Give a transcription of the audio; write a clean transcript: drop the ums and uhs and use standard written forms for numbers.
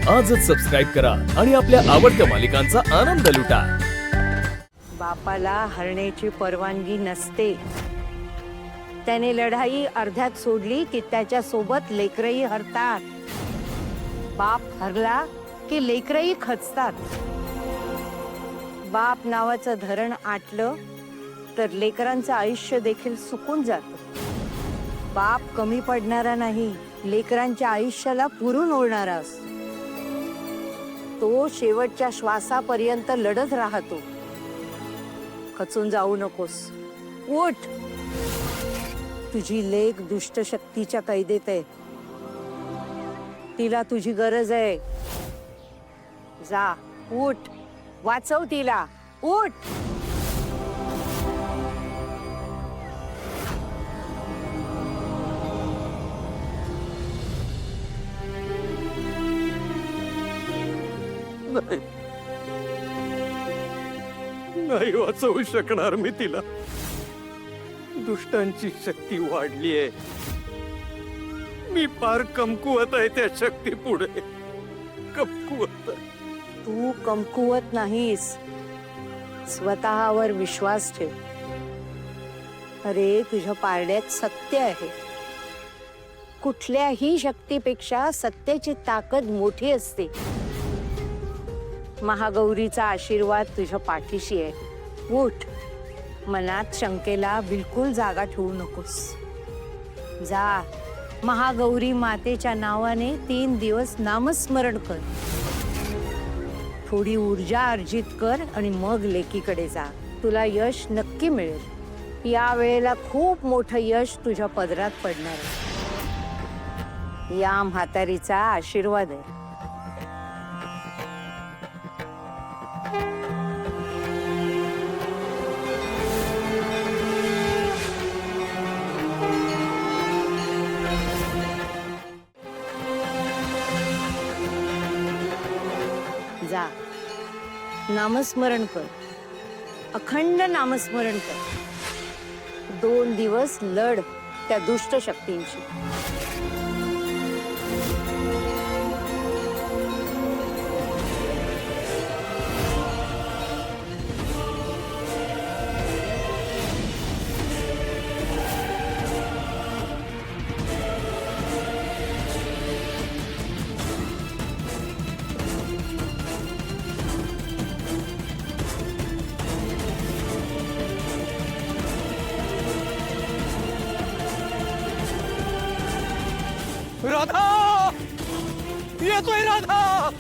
आजच सबस्क्राईब करा आणि आपल्या आवडत्या मालिकांचा आनंद लुटा। बापाला हरण्याची परवानगी नसते। त्याने लढाई अर्ध्यात सोडली की त्याच्या सोबत लेकरही हरतात। बाप हरला की लेकरही खचतात। बाप नावाचं धरण आटलं तर लेकरांचं आयुष्य देखील सुकून जातं। बाप कमी पडणारा नाही, लेकरांच्या आयुष्याला पुरून ओढणारा असतो। तो शेवटच्या श्वासापर्यंत लढत राहतो। खचून जाऊ नकोस, उठ। तुझी लेक दुष्ट शक्तीच्या कैदेत आहे। तिला तुझी गरज आहे। जा, उठ, वाचव तिला, उठ। नाही वाचवू शकणार मी तिला। दुष्टांची शक्ती वाढली आहे। मी फार कमकुवत आहे त्या शक्ती पुढे। कमकुवत। तू कमकुवत नाहीस, स्वतःवर विश्वास ठेव। अरे तुझ्या पारड्यात सत्य आहे। कुठल्याही शक्तीपेक्षा सत्याची ताकद मोठी असते। महागौरीचा आशीर्वाद तुझ्या पाठीशी आहे। उठ, मनात शंकेला बिलकुल जागा ठेवू नकोस। जा, महागौरी मातेच्या नावाने 3 दिवस नामस्मरण कर। थोडी ऊर्जा अर्जित कर आणि मग लेकीकडे जा। तुला यश नक्की मिळेल। या वेळेला खूप मोठं यश तुझ्या पदरात पडणार आहे। या म्हातारीचा आशीर्वाद आहे। जा, नामस्मरण कर, अखंड नामस्मरण कर। 2 दिवस लढ त्या दुष्ट शक्तींशी। राधा, येतोय राधा।